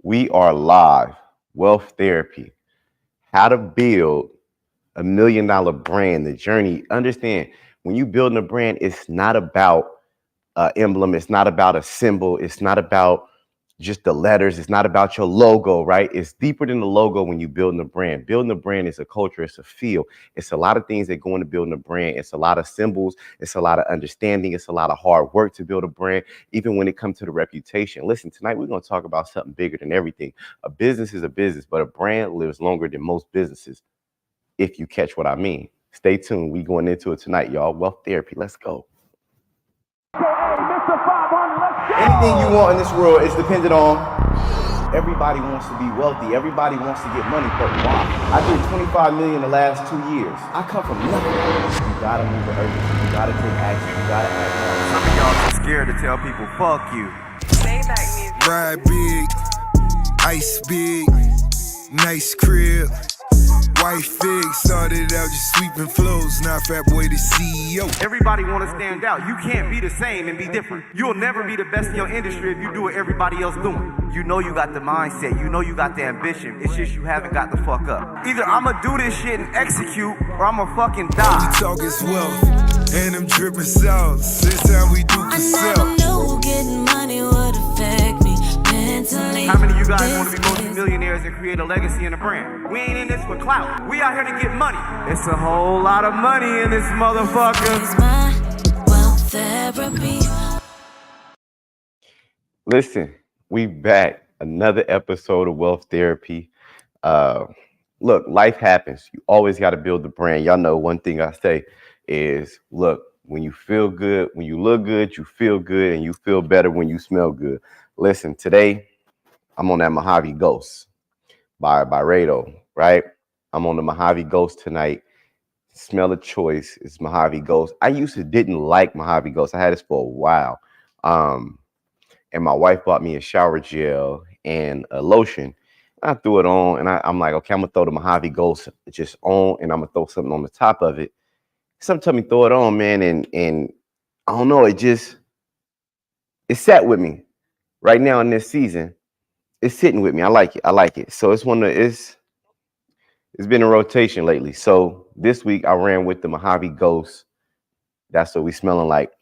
We are live. Wealth therapy. How to build $1 million brand. The journey. Understand when you building a brand, it's not about emblem. It's not about a symbol. It's not about just the letters. It's not about your logo, right? It's deeper than the logo when you building a brand. Building a brand is a culture. It's a feel. It's a lot of things that go into building a brand. It's a lot of symbols. It's a lot of understanding. It's a lot of hard work to build a brand, even when it comes to the reputation. Listen, tonight we're going to talk about something bigger than everything. A business is a business, but a brand lives longer than most businesses, if you catch what I mean. Stay tuned. We going into it tonight, y'all. Wealth therapy. Let's go. Mr. 500, let's go! Anything you want in this world is dependent on. Everybody wants to be wealthy. Everybody wants to get money, but why? I did 25 million the last 2 years. I come from nothing. You gotta move with urgency. You gotta take action. You gotta act now. Some of y'all too scared to tell people, fuck you. Ride big, ice big, nice crib. White fig started out just sweeping flows. Now Fat Boy the CEO. Everybody want to stand out. You can't be the same and be different. You'll never be the best in your industry if you do what everybody else doing. You know you got the mindset. You know you got the ambition. It's just you haven't got the fuck up. Either I'ma do this shit and execute, or I'ma fucking die. We talk is wealth, and them dripping sauce. This time we do for I self. never knew getting money would affect me mentally. How many of you guys want to be multi-millionaires and create a legacy and a brand? We ain't in this for clout. We out here to get money. It's a whole lot of money in this motherfucker. It's my wealth therapy. Listen, we back. Another episode of Wealth Therapy. Look, life happens. You always got to build the brand. Y'all know one thing I say is, look, when you feel good, when you look good, you feel good, and you feel better when you smell good. Listen, today I'm on that Mojave Ghost by Rado, right? I'm on the Mojave Ghost tonight. Smell of choice is Mojave Ghost. I used to didn't like Mojave Ghost. I had this for a while. And my wife bought me a shower gel and a lotion. I threw it on, and I'm like, okay, I'm gonna throw the Mojave Ghost just on, and I'm gonna throw something on the top of it. Something told me throw it on, man, and I don't know, it sat with me right now in this season. It's sitting with me. I like it. So it's been a rotation lately. So this week I ran with the Mojave Ghost. That's what we smelling like.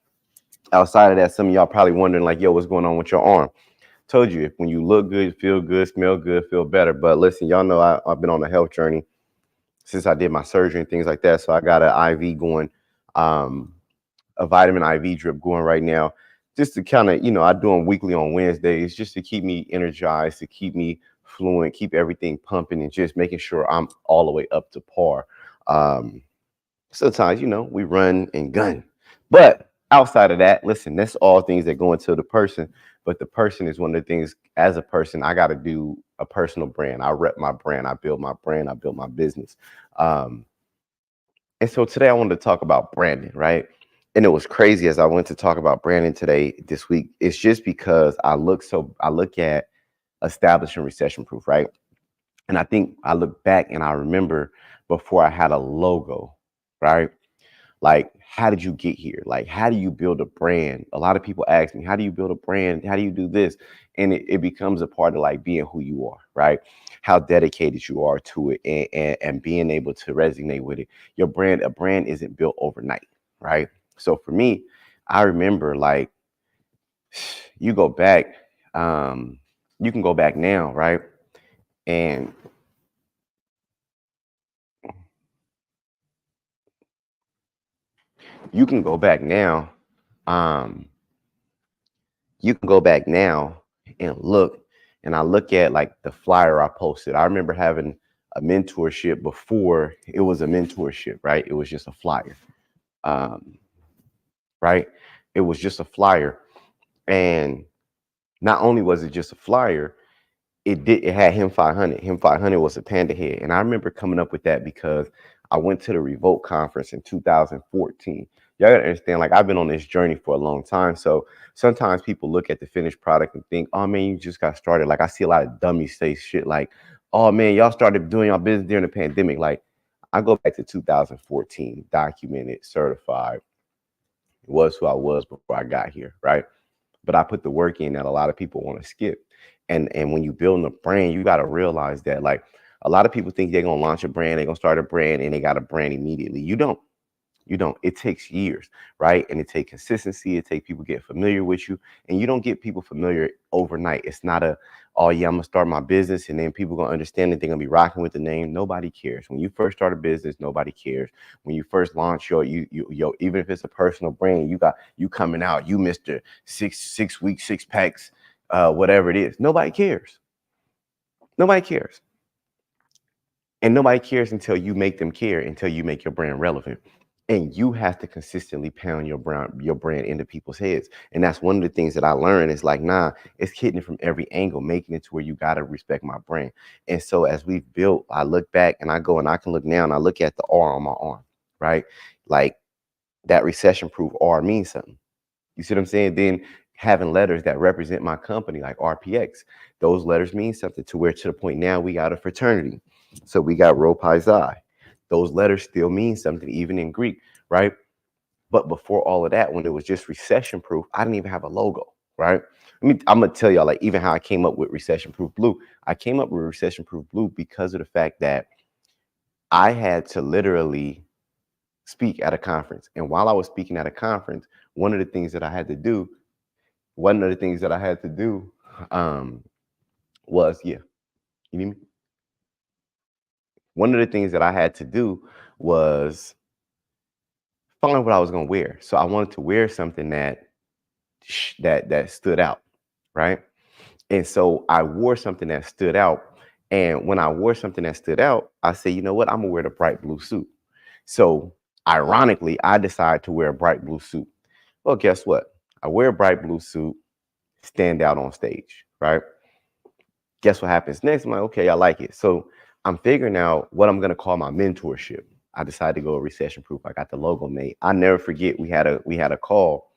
Outside of that, some of y'all probably wondering like, yo, what's going on with your arm? Told you, if when you look good, feel good, smell good, feel better. But listen, y'all know I've been on a health journey since I did my surgery and things like that. So I got an IV going, a vitamin IV drip going right now, just to kind of, I do them weekly on Wednesdays, just to keep me energized, to keep me fluent, keep everything pumping, and just making sure I'm all the way up to par. Sometimes, we run and gun. But outside of that, listen, that's all things that go into the person. But the person is one of the things, as a person, I got to do a personal brand. I rep my brand. I build my brand. I build my business. And so today I wanted to talk about branding, right? And it was crazy as I went to talk about branding this week. It's just because I look at established and recession proof, right? And I think I look back and I remember before I had a logo, right? Like, how did you get here? Like, how do you build a brand? A lot of people ask me, how do you build a brand? How do you do this? And it becomes a part of like being who you are, right? How dedicated you are to it and being able to resonate with it. A brand isn't built overnight, right? So for me, I remember like, you go back, you can go back now, right? And you can go back now. You can go back now and look, and I look at like the flyer I posted. I remember having a mentorship before it was a mentorship, right? It was just a flyer, right? It was just a flyer. And not only was it just a flyer, it had Him500. Him500 was a panda head. And I remember coming up with that because I went to the Revolt conference in 2014. Y'all gotta understand, like, I've been on this journey for a long time. So sometimes people look at the finished product and think, oh man, you just got started. Like, I see a lot of dummies say shit like, oh man, y'all started doing your business during the pandemic. Like, I go back to 2014, documented, certified. It was who I was before I got here, right? But I put the work in that a lot of people want to skip. And when you building a brand, you got to realize that, like, a lot of people think they're gonna launch a brand, they're gonna start a brand, and they got a brand immediately. You don't. You don't. It takes years, right? And it takes consistency. It takes people get familiar with you, and you don't get people familiar overnight. It's not a, oh yeah, I'm gonna start my business, and then people gonna understand that they're gonna be rocking with the name. Nobody cares. When you first start a business, nobody cares. When you first launch your even if it's a personal brand, you coming out, you Mr. 6 weeks, 6 packs, whatever it is. Nobody cares. Nobody cares. And nobody cares until you make them care, until you make your brand relevant. And you have to consistently pound your brand into people's heads. And that's one of the things that I learned is like, nah, it's hitting it from every angle, making it to where you got to respect my brand. And so as we've built, I look back and I go and I can look now and I look at the R on my arm, right? Like that recession proof R means something. You see what I'm saying? Then having letters that represent my company, like RPX, those letters mean something to where to the point now we got a fraternity. So we got Rho Pi Xi. Those letters still mean something, even in Greek, right? But before all of that, when it was just recession proof, I didn't even have a logo, right? I'm gonna tell y'all, like, even how I came up with recession proof blue. I came up with recession proof blue because of the fact that I had to literally speak at a conference. And while I was speaking at a conference, one of the things that I had to do, um, was, yeah, you need me? One of the things that I had to do was find what I was gonna wear. So I wanted to wear something that stood out, right? And so I wore something that stood out. And when I wore something that stood out, I said, you know what? I'm gonna wear the bright blue suit. So ironically, I decided to wear a bright blue suit. Well, guess what? I wear a bright blue suit, stand out on stage, right? Guess what happens next? I'm like, okay, I like it. So I'm figuring out what I'm gonna call my mentorship. I decided to go recession proof. I got the logo made. I never forget we had a call.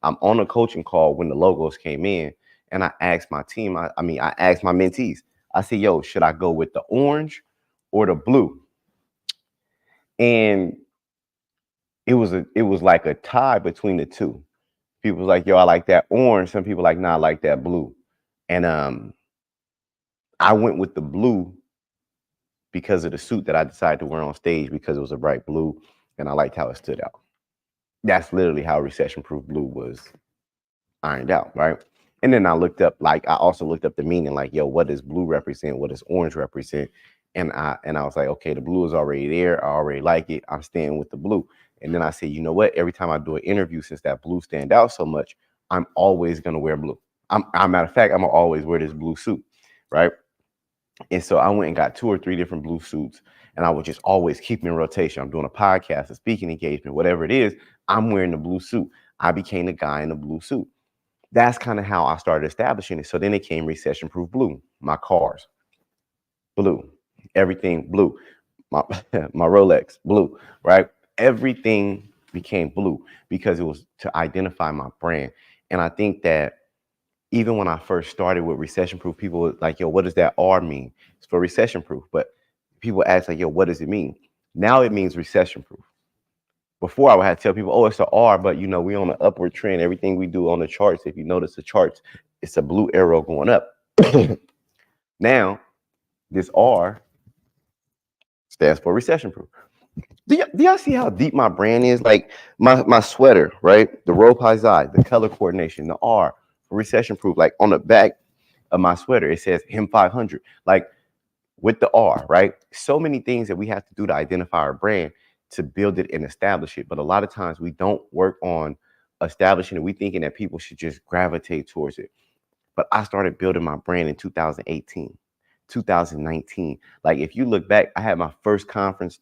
I'm on a coaching call when the logos came in, and I asked my team. I asked my mentees. I said, "Yo, should I go with the orange or the blue?" And it was like a tie between the two. People was like, "Yo, I like that orange." Some people like, "Nah, I like that blue." And I went with the blue because of the suit that I decided to wear on stage because it was a bright blue, and I liked how it stood out. That's literally how recession proof blue was ironed out, right? And then I also looked up the meaning, like, yo, what does blue represent? What does orange represent? And I was like, okay, the blue is already there. I already like it. I'm staying with the blue. And then I said, you know what? Every time I do an interview, since that blue stand out so much, I'm always gonna wear blue. Matter of fact, I'm gonna always wear this blue suit, right? And so I went and got 2 or 3 different blue suits, and I would just always keep them in rotation. I'm doing a podcast, a speaking engagement, whatever it is, I'm wearing the blue suit. I became the guy in the blue suit. That's kind of how I started establishing it. So then it came recession proof blue. My cars, blue. Everything blue. My my Rolex, blue, right? Everything became blue because it was to identify my brand. And I think that even when I first started with recession proof, people were like, yo, what does that R mean? It's for recession proof. But people ask, like, yo, what does it mean? Now it means recession proof. Before I would have to tell people, oh, it's an R, but we on an upward trend. Everything we do on the charts, if you notice the charts, it's a blue arrow going up. Now, this R stands for recession proof. Do y'all see how deep my brand is? Like my sweater, right? The Rho Pi Xi, the color coordination, the R for recession proof. Like on the back of my sweater, it says Him500. Like with the R, right? So many things that we have to do to identify our brand, to build it and establish it. But a lot of times we don't work on establishing it. We thinking that people should just gravitate towards it. But I started building my brand in 2018, 2019. Like if you look back, I had my first conference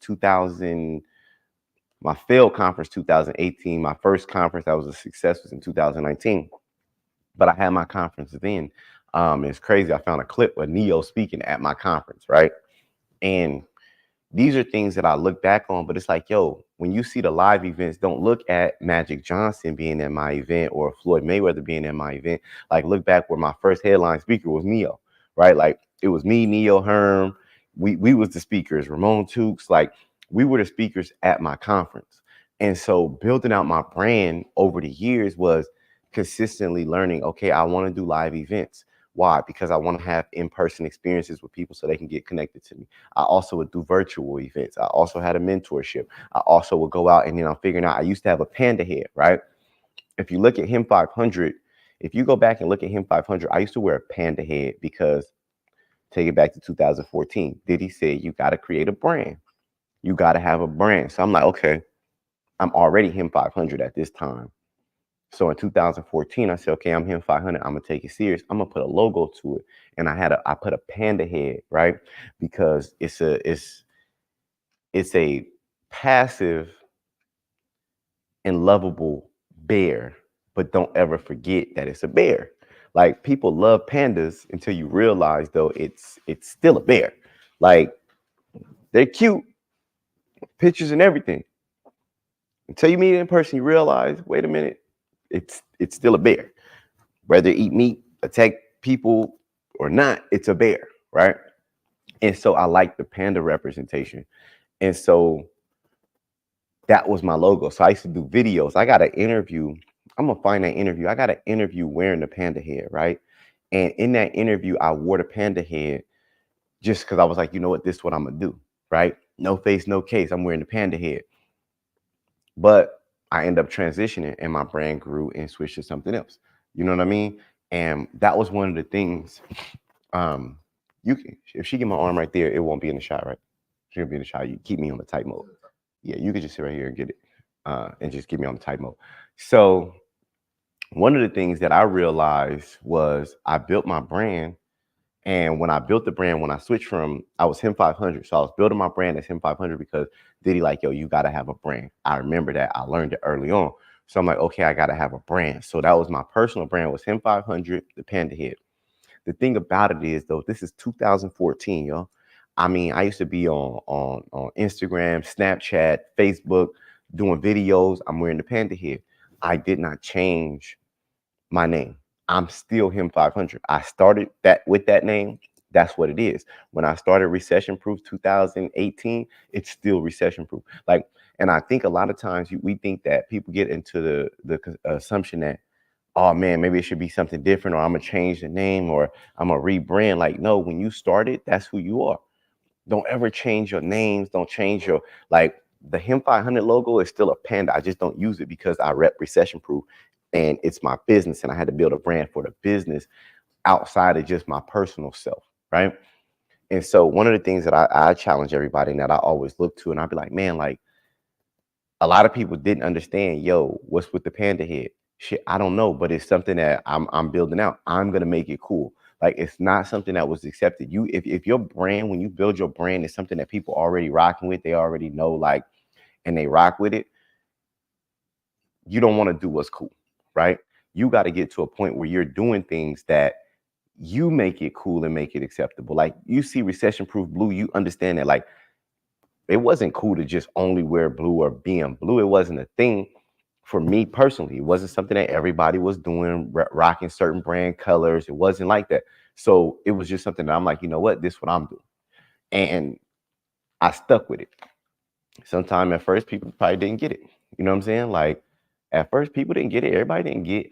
my failed conference 2018. My first conference that was a success was in 2019. But I had my conference then. It's crazy. I found a clip of Neo speaking at my conference, right? And these are things that I look back on, but it's like, yo, when you see the live events, don't look at Magic Johnson being at my event or Floyd Mayweather being at my event. Like, look back where my first headline speaker was Neo, right? Like, it was me, Neo, Herm. We was the speakers, Ramon Tukes. Like, we were the speakers at my conference. And so building out my brand over the years was consistently learning, okay, I want to do live events. Why? Because I want to have in-person experiences with people so they can get connected to me. I also would do virtual events. I also had a mentorship. I also would go out and I'm figuring out, I used to have a panda head, right? If you look at Him500, if you go back and look at Him500, I used to wear a panda head because, take it back to 2014, Diddy said, you got to create a brand. You got to have a brand. So I'm like, okay, I'm already Him500 at this time. So in 2014, I said, okay, I'm Him500. I'm gonna take it serious. I'm gonna put a logo to it, and I put a panda head, right? Because it's a passive and lovable bear, but don't ever forget that it's a bear. Like, people love pandas until you realize, though, it's still a bear. Like, they're cute, pictures and everything. Until you meet it in person, you realize, wait a minute, it's still a bear. Whether it eat meat, attack people or not, it's a bear, right? And so I like the panda representation. And so that was my logo. So I used to do videos. I got an interview. I'm gonna find that interview. I got an interview wearing the panda head, right? And in that interview, I wore the panda head just because I was like, you know what, this is what I'm gonna do, right? No face, no case. I'm wearing the panda head. But I end up transitioning and my brand grew and switched to something else. You know what I mean? And that was one of the things. You can, if she get my arm right there, it won't be in the shot, right? She'll be in the shot. You keep me on the tight mode. Yeah, you could just sit right here and get it, and just get me on the tight mode. So one of the things that I realized was I built my brand. And when I built the brand, when I switched from, I was Him500. So I was building my brand as Him500 because Diddy like, yo, you got to have a brand. I remember that. I learned it early on. So I'm like, okay, I got to have a brand. So that was my personal brand, was Him500, the panda head. The thing about it is, though, this is 2014, yo. I mean, I used to be on Instagram, Snapchat, Facebook, doing videos. I'm wearing the panda head. I did not change my name. I'm still Him500. I started that with that name. That's what it is. When I started Recession Proof 2018, it's still Recession Proof. Like, and I think a lot of times we think that people get into the assumption that, oh man, maybe it should be something different, or I'm gonna change the name, or I'm gonna rebrand. Like, no, when you started, that's who you are. Don't ever change your names. Don't change your, like, the Him500 logo is still a panda. I just don't use it because I rep Recession Proof and it's my business, and I had to build a brand for the business outside of just my personal self, right? And so one of the things that I challenge everybody and that I always look to, and I'd be like, man, like, a lot of people didn't understand, yo, what's with the panda head? Shit, I don't know, but it's something that I'm building out. I'm gonna make it cool. Like, it's not something that was accepted. You, if your brand, when you build your brand, is something that people already rocking with, they already know, like, and they rock with it, you don't want to do what's cool, right? You got to get to a point where you're doing things that you make it cool and make it acceptable. Like, you see Recession Proof Blue, you understand that, like, it wasn't cool to just only wear blue or being blue. It wasn't a thing for me personally. It wasn't something that everybody was doing, rocking certain brand colors. It wasn't like that. So it was just something that I'm like, you know what, this is what I'm doing. And I stuck with it. Sometime at first, people probably didn't get it. You know what I'm saying? Like, at first, people didn't get it. Everybody didn't get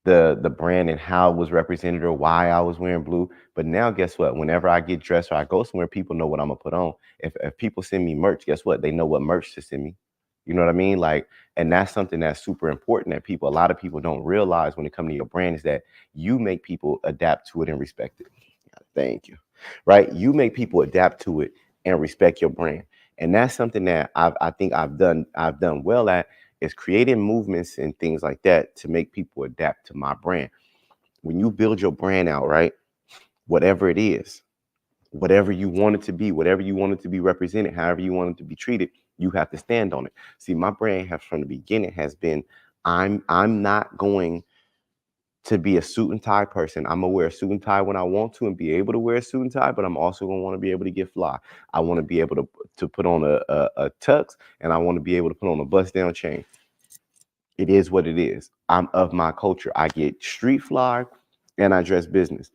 the brand and how it was represented or why I was wearing blue. But now, guess what? Whenever I get dressed or I go somewhere, people know what I'm gonna put on. If people send me merch, guess what? They know what merch to send me. You know what I mean? Like, and that's something that's super important that a lot of people don't realize when it comes to your brand, is that you make people adapt to it and respect it. Thank you. Right? You make people adapt to it and respect your brand. And that's something that I think I've done well at, is creating movements and things like that to make people adapt to my brand. When you build your brand out, right, whatever it is, whatever you want it to be, whatever you want it to be represented, however you want it to be treated, you have to stand on it. See, my brand has from the beginning has been, I'm not going to be a suit and tie person. I'm gonna wear a suit and tie when I want to and be able to wear a suit and tie, but I'm also gonna want to be able to get fly. I want to be able to put on a tux, and I want to be able to put on a bust down chain. It is what it is. I'm of my culture. I get street fly and I dress business.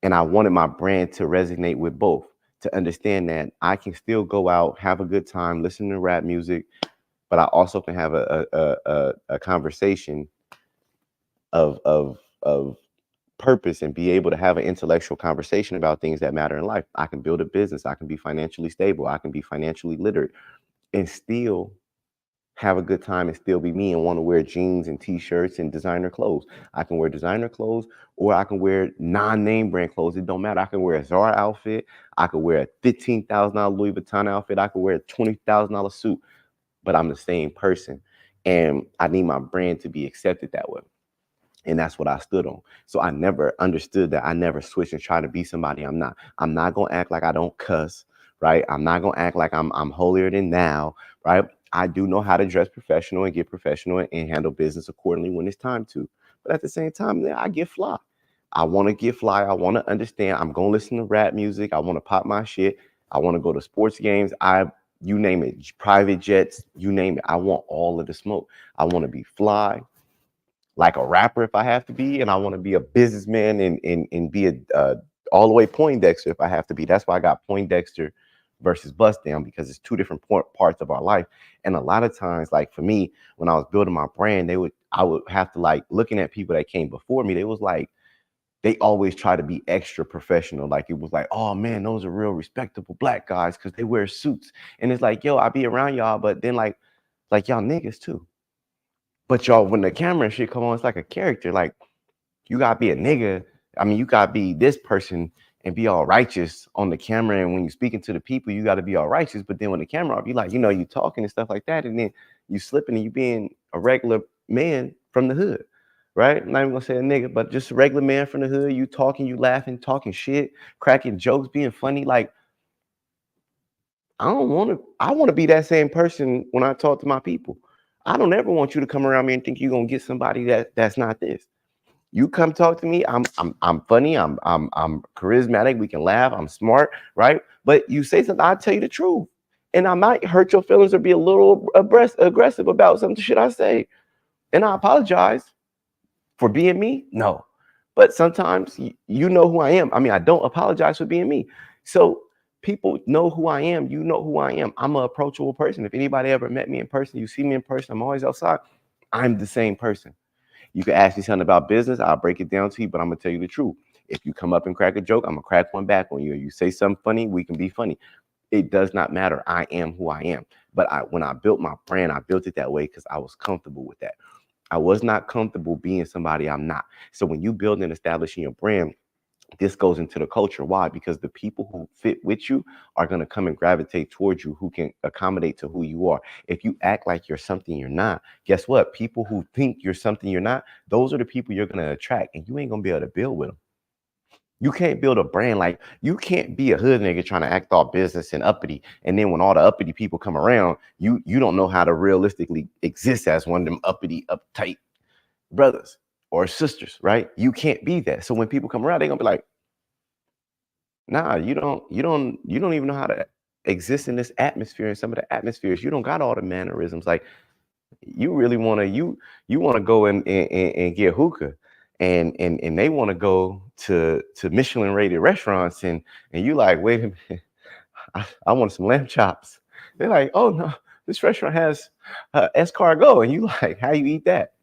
And I wanted my brand to resonate with both, to understand that I can still go out, have a good time, listen to rap music, but I also can have a conversation of of purpose and be able to have an intellectual conversation about things that matter in life. I can build a business. I can be financially stable. I can be financially literate and still have a good time and still be me and want to wear jeans and t-shirts and designer clothes. I can wear designer clothes or I can wear non-name brand clothes. It don't matter. I can wear a Zara outfit. I could wear a $15,000 Louis Vuitton outfit. I could wear a $20,000 suit, but I'm the same person. And I need my brand to be accepted that way. And that's what I stood on. So I never understood that. I never switched and tried to be somebody I'm not. I'm not gonna act like I don't cuss, right? I'm not gonna act like I'm holier than thou, right? I do know how to dress professional and get professional and handle business accordingly when it's time to. But at the same time, I get fly. I want to get fly. I want to understand. I'm gonna listen to rap music. I want to pop my shit. I want to go to sports games. You name it, private jets, you name it. I want all of the smoke. I want to be fly like a rapper if I have to be, and I want to be a businessman and be a all the way Poindexter if I have to be. That's why I got Poindexter versus Bust Down, because it's two different parts of our life. And a lot of times, like for me, when I was building my brand, I would have to, like, looking at people that came before me, they was like, they always try to be extra professional. Like it was like, oh man, those are real respectable black guys because they wear suits. And it's like, yo, I be around y'all, but then like y'all niggas too. But y'all, when the camera and shit come on, it's like a character. Like you gotta be a nigga. I mean, you gotta be this person and be all righteous on the camera. And when you're speaking to the people, you gotta be all righteous. But then when the camera off, you like, you talking and stuff like that, and then you slipping and you being a regular man from the hood, right? I'm not even gonna say a nigga, but just a regular man from the hood. You talking, you laughing, talking shit, cracking jokes, being funny. Like I want to be that same person when I talk to my people. I don't ever want you to come around me and think you're gonna get somebody that's not this. You come talk to me. I'm funny. I'm charismatic. We can laugh. I'm smart, right? But you say something, I'll tell you the truth, and I might hurt your feelings or be a little aggressive about some shit I say, and I apologize for being me. No, but sometimes you know who I am. I mean, I don't apologize for being me. So people know who I am. You know who I am. I'm an approachable person. If anybody ever met me in person, you see me in person, I'm always outside. I'm the same person. You can ask me something about business, I'll break it down to you, but I'm gonna tell you the truth. If you come up and crack a joke, I'm gonna crack one back on you. You say something funny, we can be funny. It does not matter. I am who I am. But when I built my brand, I built it that way because I was comfortable with that. I was not comfortable being somebody I'm not. So when you build and establishing your brand, this goes into the culture. Why? Because the people who fit with you are going to come and gravitate towards you, who can accommodate to who you are. If you act like you're something you're not, guess what? People who think you're something you're not, those are the people you're going to attract, and you ain't going to be able to build with them. You can't build a brand. Like you can't be a hood nigga trying to act all business and uppity, and then when all the uppity people come around, you don't know how to realistically exist as one of them uppity, uptight brothers or sisters, right? You can't be that. So when people come around, they're gonna be like, nah, you don't even know how to exist in this atmosphere and some of the atmospheres. You don't got all the mannerisms. Like you really want to go and get hookah, and they want to go to Michelin rated restaurants, and you like, wait a minute, I want some lamb chops. They're like, oh no, this restaurant has escargot, and you like, how you eat that?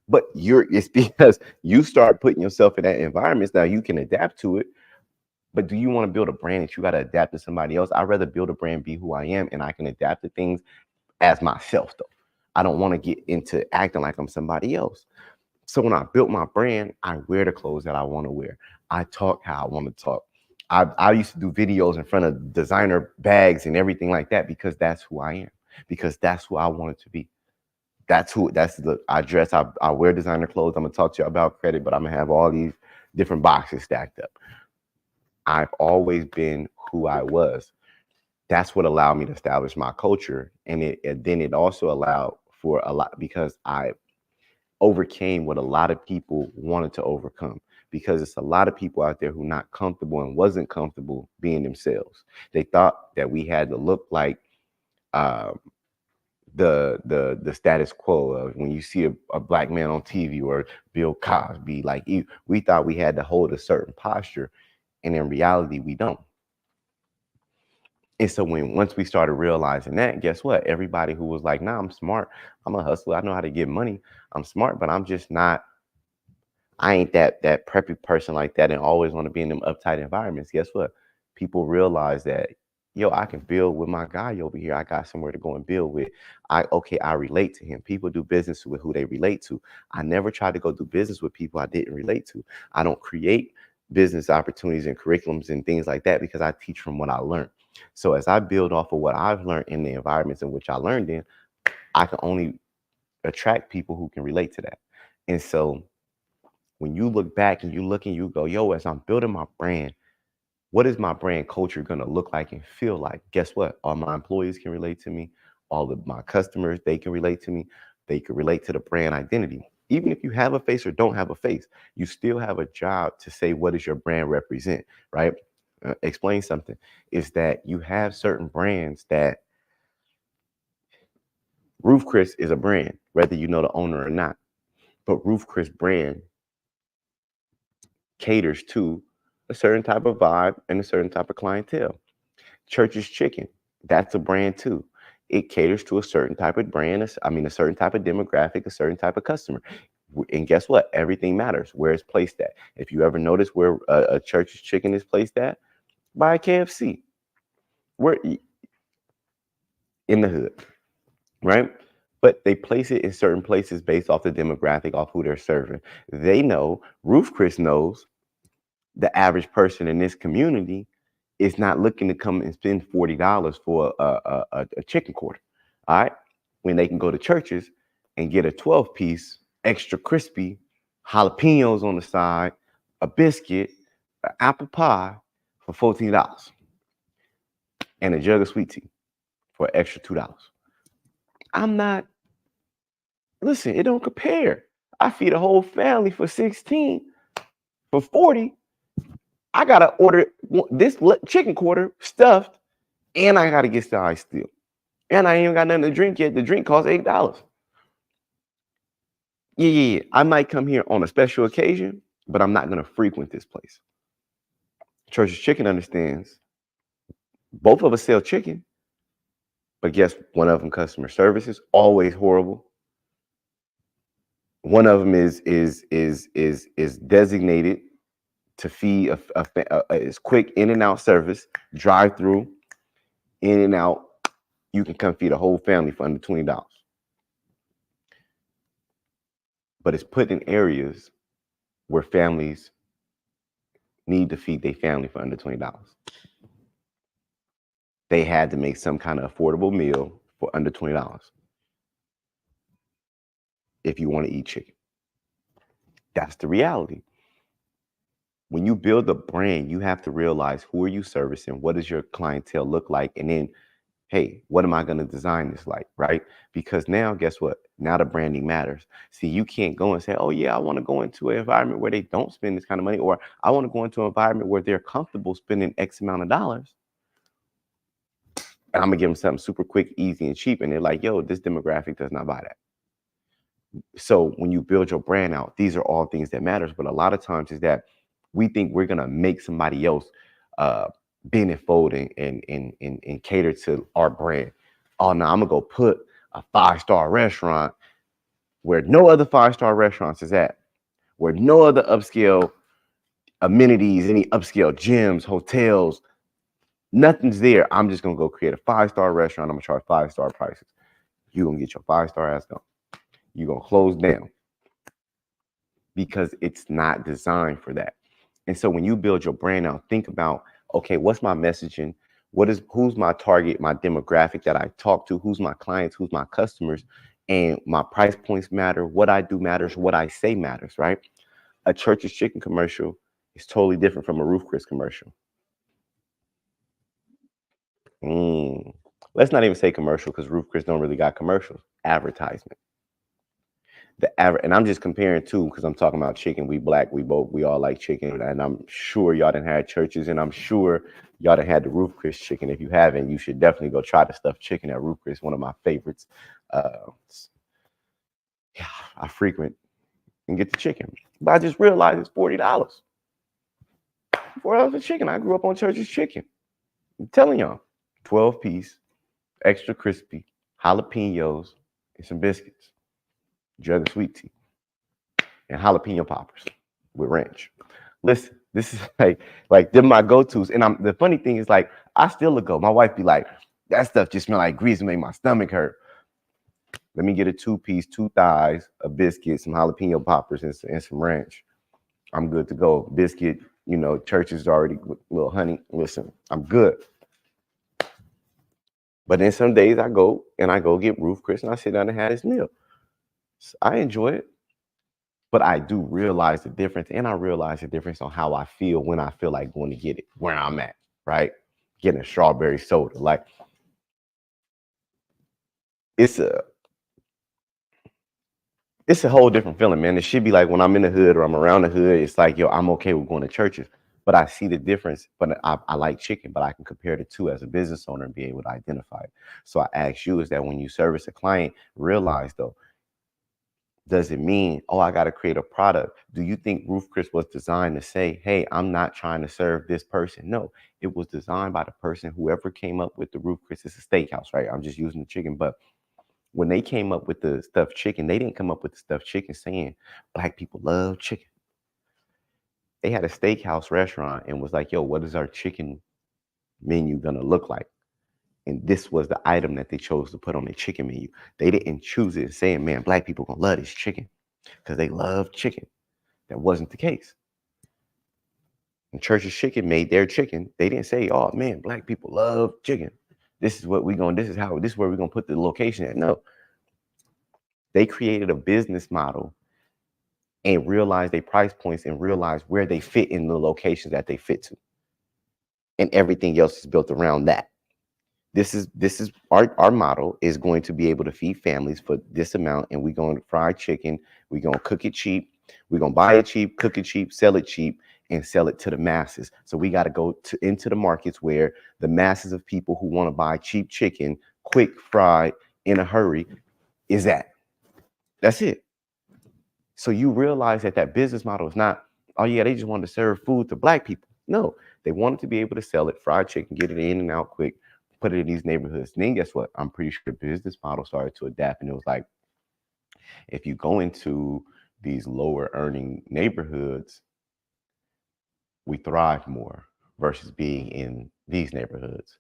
But it's because you start putting yourself in that environment. Now you can adapt to it. But do you want to build a brand that you got to adapt to somebody else? I'd rather build a brand, be who I am, and I can adapt to things as myself, though. I don't want to get into acting like I'm somebody else. So when I built my brand, I wear the clothes that I want to wear. I talk how I want to talk. I used to do videos in front of designer bags and everything like that because that's who I am, because that's who I wanted to be. I dress, I wear designer clothes. I'm going to talk to you about credit, but I'm going to have all these different boxes stacked up. I've always been who I was. That's what allowed me to establish my culture. And then it also allowed for a lot, because I overcame what a lot of people wanted to overcome, because it's a lot of people out there who not comfortable and wasn't comfortable being themselves. They thought that we had to look like the status quo of when you see a black man on TV or Bill Cosby, like we thought we had to hold a certain posture. And in reality, we don't. And so once we started realizing that, guess what? Everybody who was like, nah, I'm smart, I'm a hustler, I know how to get money, I'm smart, but I'm just not I ain't that preppy person like that and always want to be in them uptight environments. Guess what? People realize that, yo, I can build with my guy over here. I got somewhere to go and build with. I relate to him. People do business with who they relate to. I never tried to go do business with people I didn't relate to. I don't create business opportunities and curriculums and things like that because I teach from what I learned. So as I build off of what I've learned in the environments in which I learned in, I can only attract people who can relate to that. And so when you look back and you look and you go, yo, as I'm building my brand, what is my brand culture going to look like and feel like? Guess what? All my employees can relate to me. All of my customers, they can relate to me. They can relate to the brand identity. Even if you have a face or don't have a face, you still have a job to say, what does your brand represent, right? Explain something. Is that you have certain brands that Roof Chris is a brand, whether you know the owner or not. But Roof Chris brand caters to a certain type of vibe and a certain type of clientele. Church's Chicken, that's a brand too. It caters to a certain type of brand, a certain type of demographic, a certain type of customer. And guess what? Everything matters where it's placed at. If you ever notice where a Church's Chicken is placed at, buy a KFC. We're in the hood, right? But they place it in certain places based off the demographic, off who they're serving. They know, Roof Chris knows, the average person in this community is not looking to come and spend $40 for a chicken quarter. All right. When they can go to Churches and get a 12-piece, extra crispy, jalapenos on the side, a biscuit, an apple pie for $14, and a jug of sweet tea for an extra $2. I'm not, listen, it don't compare. I feed a whole family for 16, for 40. I gotta order this chicken quarter stuffed, and I gotta get the ice still. And I ain't even got nothing to drink yet. The drink costs $8. Yeah. I might come here on a special occasion, but I'm not gonna frequent this place. Church's Chicken understands both of us sell chicken, but guess one of them customer service is always horrible. One of them is designated to feed is quick in and out service, drive through, in and out. You can come feed a whole family for under $20. But it's put in areas where families need to feed their family for under $20. They had to make some kind of affordable meal for under $20 if you want to eat chicken. That's the reality. When you build a brand, you have to realize who are you servicing, what does your clientele look like, and then, hey, what am I going to design this like, right? Because now, guess what? Now the branding matters. See, you can't go and say, oh yeah, I want to go into an environment where they don't spend this kind of money, or I want to go into an environment where they're comfortable spending X amount of dollars. And I'm gonna give them something super quick, easy, and cheap. And they're like, yo, this demographic does not buy that. So when you build your brand out, these are all things that matters. But a lot of times is that we think we're gonna make somebody else bend and fold and cater to our brand. Oh no, I'm gonna go put a 5-star restaurant where no other 5-star restaurants is at, where no other upscale amenities, any upscale gyms, hotels, nothing's there. I'm just gonna go create a 5-star restaurant. I'm gonna charge 5-star prices. You're gonna get your 5-star ass gone. You're gonna close down because it's not designed for that. And so when you build your brand out, think about, okay, what's my messaging? Who's my target, my demographic that I talk to? Who's my clients? Who's my customers? And my price points matter. What I do matters. What I say matters, right? A Church's Chicken commercial is totally different from a Roof Chris commercial. Let's not even say commercial because Roof Chris don't really got commercials. Advertisement. And I'm just comparing two because I'm talking about chicken. We black, we all like chicken, and I'm sure y'all done had Churches, and I'm sure y'all done had the Roof Chris chicken. If you haven't, you should definitely go try the stuffed chicken at Roof Chris. One of my favorites. Yeah, I frequent and get the chicken, but I just realized it's $40. $4 for chicken. I grew up on Church's Chicken. I'm telling y'all, 12-piece, extra crispy, jalapenos, and some biscuits, jug of sweet tea, and jalapeno poppers. with ranch. Listen, this is like them my go-tos. And the funny thing is like I still would go. My wife be like, that stuff just smell like grease and make my stomach hurt. Let me get a 2-piece, 2 thighs, a biscuit, some jalapeno poppers, and some ranch. I'm good to go. Biscuit, church is already with a little honey. Listen, I'm good. But then some days I go get Ruth Chris and I sit down and have this meal. I enjoy it. But I do realize the difference, and I realize the difference on how I feel when I feel like going to get it, where I'm at, right? Getting a strawberry soda. Like it's a whole different feeling, man. It should be like when I'm in the hood or I'm around the hood, it's like, yo, I'm okay with going to churches. But I see the difference. But I like chicken, but I can compare the two as a business owner and be able to identify it. So I ask you is that when you service a client, realize though, does it mean, oh, I got to create a product? Do you think Ruth Chris was designed to say, hey, I'm not trying to serve this person? No, it was designed by the person, whoever came up with the Ruth Chris. It's a steakhouse, right? I'm just using the chicken. But when they came up with the stuffed chicken, they didn't come up with the stuffed chicken saying Black people love chicken. They had a steakhouse restaurant and was like, yo, what is our chicken menu going to look like? And this was the item that they chose to put on their chicken menu. They didn't choose it saying, man, Black people gonna love this chicken because they love chicken. That wasn't the case. When Church's Chicken made their chicken, they didn't say, oh man, Black people love chicken. This is where we're gonna put the location at. No. They created a business model and realized their price points and realized where they fit in the locations that they fit to. And everything else is built around that. This is our model is going to be able to feed families for this amount, and we're going to fry chicken. We're going to cook it cheap. We're going to buy it cheap, cook it cheap, sell it cheap, and sell it to the masses. So we got to go into the markets where the masses of people who want to buy cheap chicken, quick fried, in a hurry, is at. That's it. So you realize that business model is not, oh yeah, they just wanted to serve food to Black people. No, they wanted to be able to sell it, fried chicken, get it in and out quick, put it in these neighborhoods. And then guess what? I'm pretty sure the business model started to adapt, and it was like, if you go into these lower earning neighborhoods, we thrive more versus being in these neighborhoods.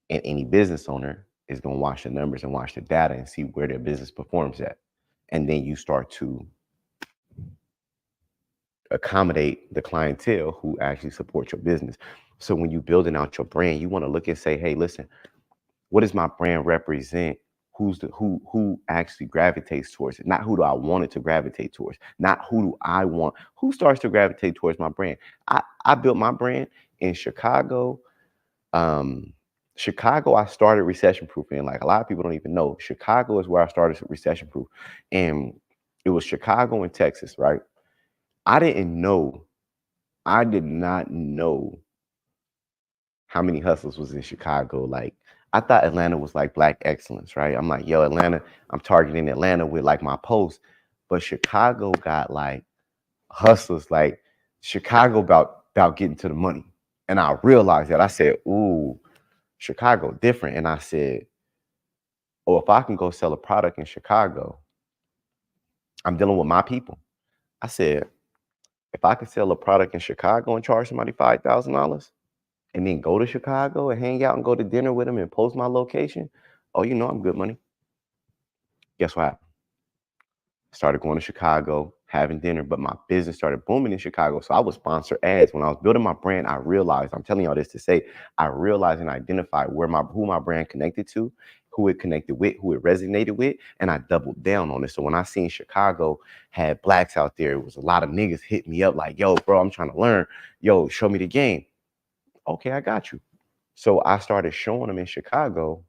And any business owner is going to watch the numbers and watch the data and see where their business performs at. And then you start to accommodate the clientele who actually support your business. So when you're building out your brand, you want to look and say, hey, listen, what does my brand represent? Who actually gravitates towards it? Not who do I want it to gravitate towards? Not who do I want? Who starts to gravitate towards my brand? I built my brand in Chicago. Chicago, I started recession proofing. Like a lot of people don't even know, Chicago is where I started recession proof. And it was Chicago and Texas, right? I did not know how many hustles was in Chicago. Like, I thought Atlanta was like Black excellence, right? I'm like, yo, Atlanta, I'm targeting Atlanta with like my posts. But Chicago got like hustlers, like Chicago about getting to the money. And I realized that. I said, ooh, Chicago different. And I said, oh, if I can go sell a product in Chicago, I'm dealing with my people. I said, if I could sell a product in Chicago and charge somebody $5,000 and then go to Chicago and hang out and go to dinner with them and post my location, oh, I'm good money. Guess what happened? Started going to Chicago, having dinner, but my business started booming in Chicago. So I would sponsor ads. When I was building my brand, I realized, I'm telling y'all this to say, I realized and identified who my brand connected to, who it connected with, who it resonated with, and I doubled down on it. So when I seen Chicago had Blacks out there, it was a lot of niggas hit me up like, yo, bro, I'm trying to learn. Yo, show me the game. Okay, I got you. So I started showing them in Chicago,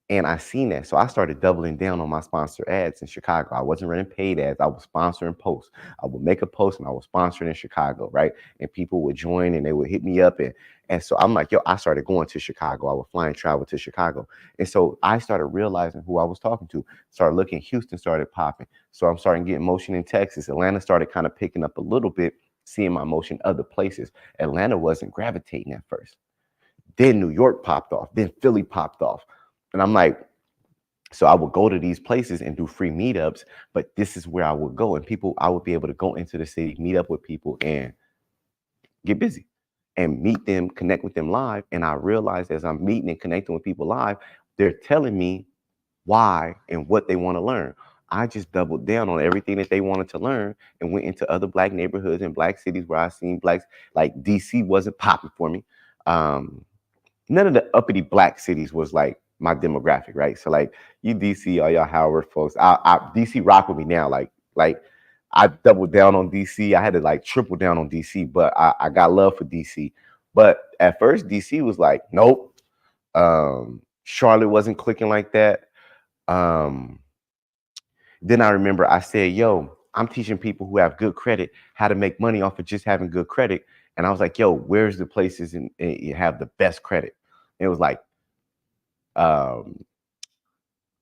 and I seen that. So I started doubling down on my sponsor ads in Chicago. I wasn't running paid ads. I was sponsoring posts. I would make a post and I was sponsoring in Chicago, right? And people would join and they would hit me up. And so I'm like, yo, I started going to Chicago. I would fly and travel to Chicago. And so I started realizing who I was talking to. Started looking, Houston started popping. So I'm starting getting motion in Texas. Atlanta started kind of picking up a little bit, seeing my motion other places. Atlanta wasn't gravitating at first. Then New York popped off. Then Philly popped off. And I'm like, So I would go to these places and do free meetups, but this is where I would go. And people, I would be able to go into the city, meet up with people and get busy and meet them, connect with them live. And I realized as I'm meeting and connecting with people live, they're telling me why and what they want to learn. I just doubled down on everything that they wanted to learn and went into other black neighborhoods and black cities where I seen blacks. Like DC wasn't popping for me. None of the uppity black cities was like my demographic, right? So like you DC, all y'all Howard folks, DC rock with me now. Like I doubled down on DC. I had to like triple down on DC, but I got love for DC. But at first DC was like, nope. Charlotte wasn't clicking like that. Then I remember I said, yo, I'm teaching people who have good credit how to make money off of just having good credit. And I was like, yo, where's the places you have the best credit? And it was like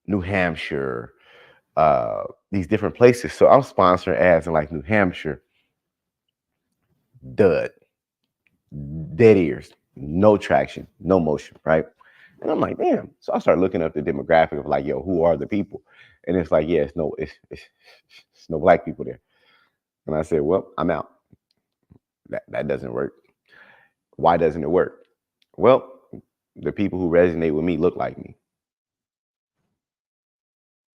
New Hampshire, these different places. So I'm sponsoring ads in like New Hampshire, dud, dead ears, no traction, no motion, right? And I'm like, damn. So I started looking up the demographic of like, yo, who are the people? And it's like, yeah, it's no black people there. And I said, well, I'm out. That doesn't work. Why doesn't it work? Well, the people who resonate with me look like me.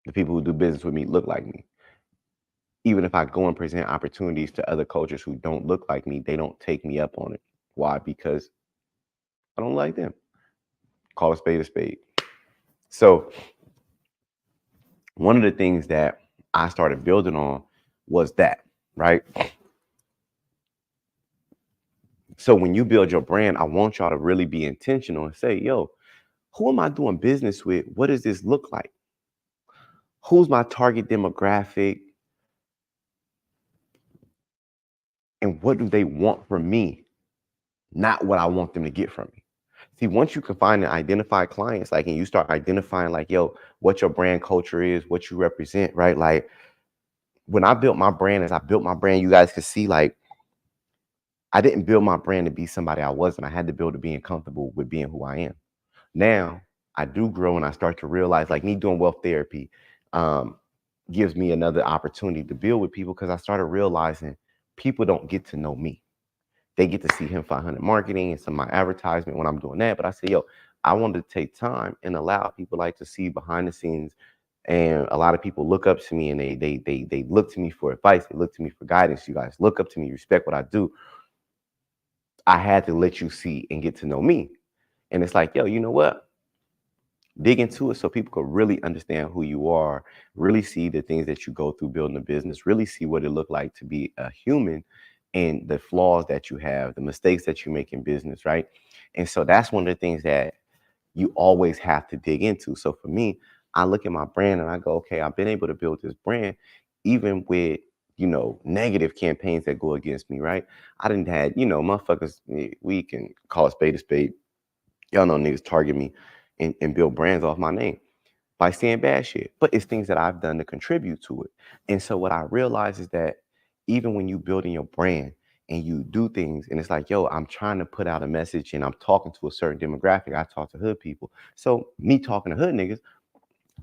The people who do business with me look like me. Even if I go and present opportunities to other cultures who don't look like me, they don't take me up on it. Why? Because I don't like them. Call a spade a spade. So one of the things that I started building on was that, right? So when you build your brand, I want y'all to really be intentional and say, yo, who am I doing business with? What does this look like? Who's my target demographic? And what do they want from me? Not what I want them to get from me. See, once you can find and identify clients, like, and you start identifying like, yo, what your brand culture is, what you represent, right? Like when I built my brand, as I built my brand, you guys could see like, I didn't build my brand to be somebody I wasn't. I had to build to being comfortable with being who I am. Now I do grow and I start to realize like me doing wealth therapy gives me another opportunity to build with people because I started realizing people don't get to know me. They get to see Him500 marketing and some of my advertisement when I'm doing that. But I say, yo, I wanted to take time and allow people like to see behind the scenes. And a lot of people look up to me and they look to me for advice. They look to me for guidance. You guys look up to me, respect what I do. I had to let you see and get to know me. And it's like, yo, you know what? Dig into it so people can really understand who you are, really see the things that you go through building a business, really see what it looked like to be a human and the flaws that you have, the mistakes that you make in business, right? And so that's one of the things that you always have to dig into. So for me, I look at my brand and I go, okay, I've been able to build this brand even with, you know, negative campaigns that go against me, right? I didn't have, you know, motherfuckers, we can call a spade a spade. Y'all know niggas target me and build brands off my name by saying bad shit. But it's things that I've done to contribute to it. And so what I realize is that even when you building your brand and you do things and it's like, yo, I'm trying to put out a message and I'm talking to a certain demographic. I talk to hood people. So me talking to hood niggas,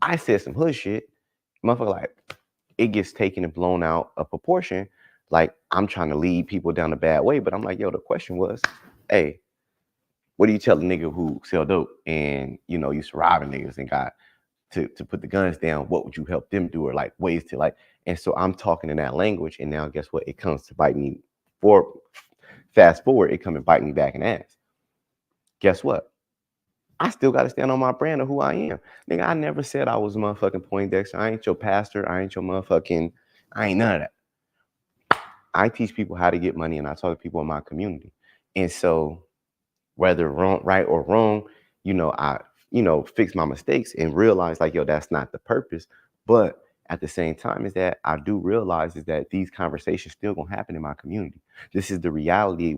I said some hood shit. Motherfucker, like it gets taken and blown out of proportion. Like I'm trying to lead people down a bad way. But I'm like, yo, the question was, hey, what do you tell a nigga who sell dope and, you know, used to robbing niggas and got to put the guns down? What would you help them do? Or like ways to like, and so I'm talking in that language. And now guess what? It comes to bite me for fast forward. It come and bite me back in the ass. Guess what? I still got to stand on my brand of who I am. Nigga, I never said I was a motherfucking Poindexter. I ain't your pastor. I ain't your motherfucking, I ain't none of that. I teach people how to get money and I talk to people in my community. And so whether wrong, right or wrong, you know, I, you know, fix my mistakes and realize like, yo, that's not the purpose. But at the same time is that I do realize is that these conversations still gonna happen in my community. This is the reality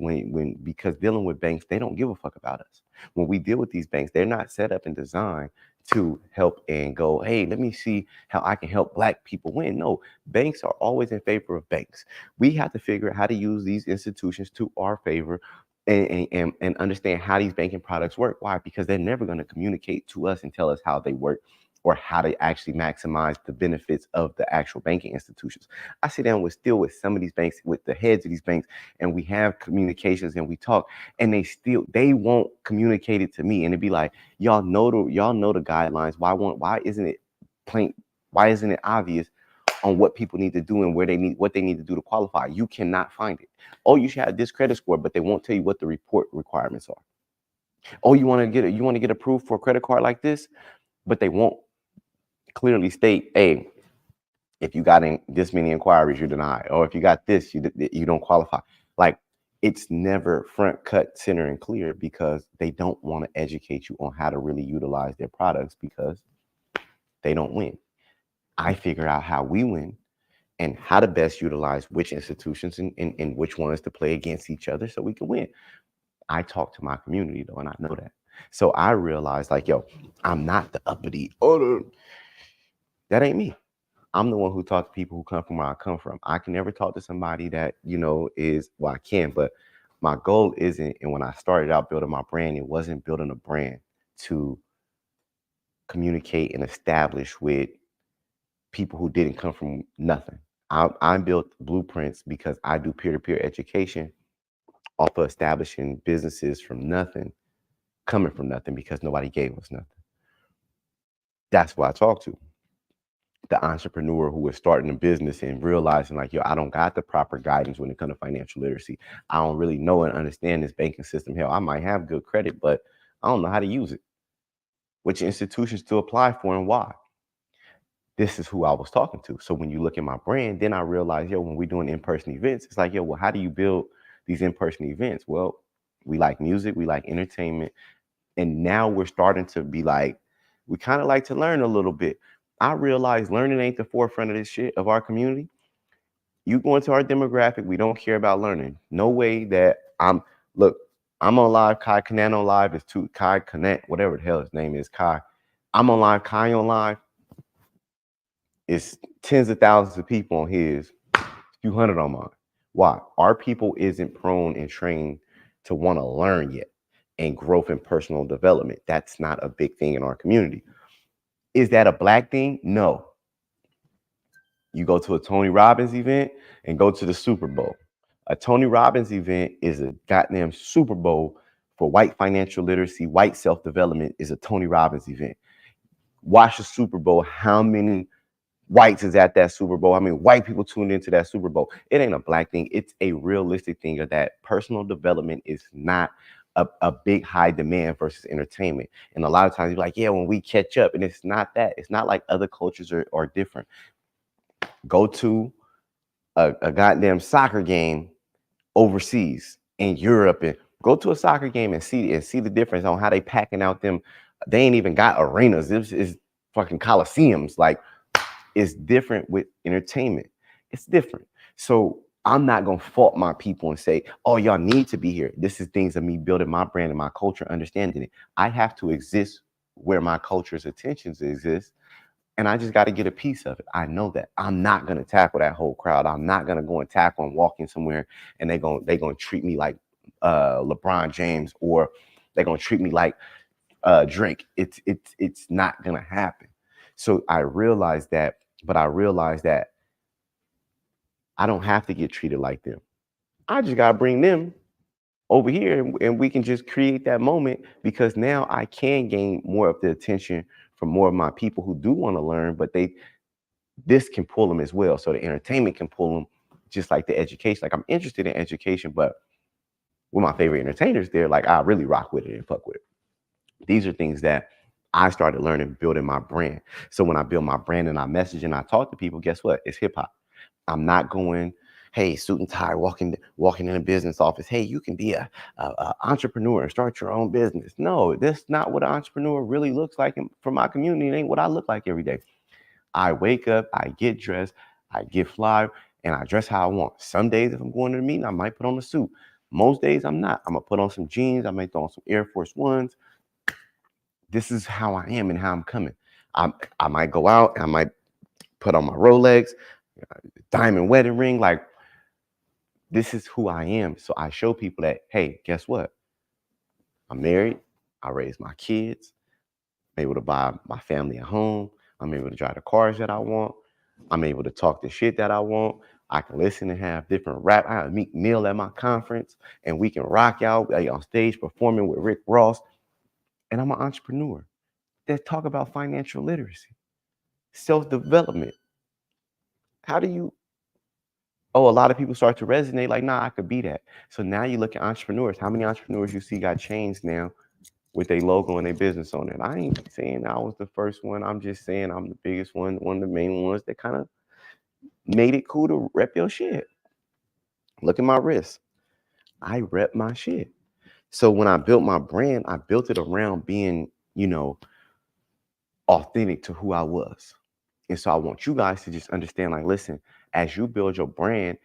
because dealing with banks, they don't give a fuck about us. When we deal with these banks, they're not set up and designed to help and go, hey, let me see how I can help black people win. No, banks are always in favor of banks. We have to figure out how to use these institutions to our favor and understand how these banking products work. Why? Because they're never going to communicate to us and tell us how they work. or how to actually maximize the benefits of the actual banking institutions. I sit down with some of these banks, with the heads of these banks, and we have communications and we talk, and they won't communicate it to me. And it'd be like, y'all know the guidelines. Why isn't it plain? Why isn't it obvious on what people need to do and what they need to do to qualify? You cannot find it. Oh, you should have this credit score, but they won't tell you what the report requirements are. Oh, you want to get approved for a credit card like this, but they won't clearly state, hey, if you got this many inquiries, you're denied, or if you got this, you don't qualify. Like, it's never front, cut, center, and clear, because they don't want to educate you on how to really utilize their products, because they don't win. I figure out how we win and how to best utilize which institutions and which ones to play against each other so we can win. I talk to my community though, and I know that. So I realized, like, yo, I'm not the uppity, that ain't me. I'm the one who talks to people who come from where I come from. I can never talk to somebody that, is, well, I can, but my goal isn't, and when I started out building my brand, it wasn't building a brand to communicate and establish with people who didn't come from nothing. I built blueprints because I do peer-to-peer education off of establishing businesses from nothing, coming from nothing, because nobody gave us nothing. That's what I talk to. The entrepreneur who is starting a business and realizing, like, yo, I don't got the proper guidance when it comes to financial literacy. I don't really know and understand this banking system. Hell, I might have good credit, but I don't know how to use it, which institutions to apply for and why. This is who I was talking to. So when you look at my brand, then I realized, yo, when we're doing in-person events, it's like, yo, well, how do you build these in-person events? Well, we like music, we like entertainment. And now we're starting to be like, we kind of like to learn a little bit. I realize learning ain't the forefront of this shit of our community. You go into our demographic, we don't care about learning. No way that I'm on live, Kai Kanano live is Kai Connect, whatever the hell his name is, Kai. I'm on live, Kai on live. It's tens of thousands of people on his, a few hundred on mine. Why? Our people isn't prone and trained to want to learn yet, and growth and personal development. That's not a big thing in our community. Is that a black thing? No. You go to a Tony Robbins event and go to the Super Bowl. A Tony Robbins event is a goddamn Super Bowl for white financial literacy, white self-development is a Tony Robbins event. Watch the Super Bowl. How many whites is at that Super Bowl? I mean, white people tuned into that Super Bowl. It ain't a black thing. It's a realistic thing of that personal development is not a big high demand versus entertainment. And a lot of times you're like, yeah, when we catch up, and it's not that. It's not like other cultures are different. Go to a goddamn soccer game overseas in Europe, and go to a soccer game and see the difference on how they packing out them. They ain't even got arenas. This is fucking coliseums. Like, it's different with entertainment. It's different. So I'm not going to fault my people and say, oh, y'all need to be here. This is things of me building my brand and my culture, understanding it. I have to exist where my culture's attentions exist. And I just got to get a piece of it. I know that. I'm not going to tackle that whole crowd. I'm not going to go and tackle and walk in somewhere and they're going to treat me like LeBron James, or they're going to treat me like Drake. It's not going to happen. So I realized that, but I realized that I don't have to get treated like them. I just got to bring them over here and we can just create that moment, because now I can gain more of the attention from more of my people who do want to learn, but this can pull them as well. So the entertainment can pull them just like the education. Like, I'm interested in education, but with my favorite entertainers there, like, I really rock with it and fuck with it. These are things that I started learning, building my brand. So when I build my brand and I message and I talk to people, guess what? It's hip hop. I'm not going, hey, suit and tie, walking in a business office. Hey, you can be a entrepreneur and start your own business. No, that's not what an entrepreneur really looks like for my community. It ain't what I look like every day. I wake up, I get dressed, I get fly, and I dress how I want. Some days, if I'm going to the meeting, I might put on a suit. Most days, I'm not. I'm going to put on some jeans. I might throw on some Air Force Ones. This is how I am and how I'm coming. I might go out and I might put on my Rolex, diamond wedding ring. Like, this is who I am. So I show people that, hey, guess what? I'm married. I raise my kids. I'm able to buy my family a home. I'm able to drive the cars that I want. I'm able to talk the shit that I want. I can listen and have different rap. I have Meek Mill at my conference, and we can rock out on stage performing with Rick Ross. And I'm an entrepreneur that talk about financial literacy, self-development. How do you a lot of people start to resonate like, nah, I could be that. So now you look at entrepreneurs. How many entrepreneurs you see got chains now with their logo and their business on it? I ain't saying I was the first one. I'm just saying I'm the biggest one of the main ones that kind of made it cool to rep your shit. Look at my wrist. I rep my shit. So when I built my brand, I built it around being, authentic to who I was. And so I want you guys to just understand, like, listen, as you build your brand,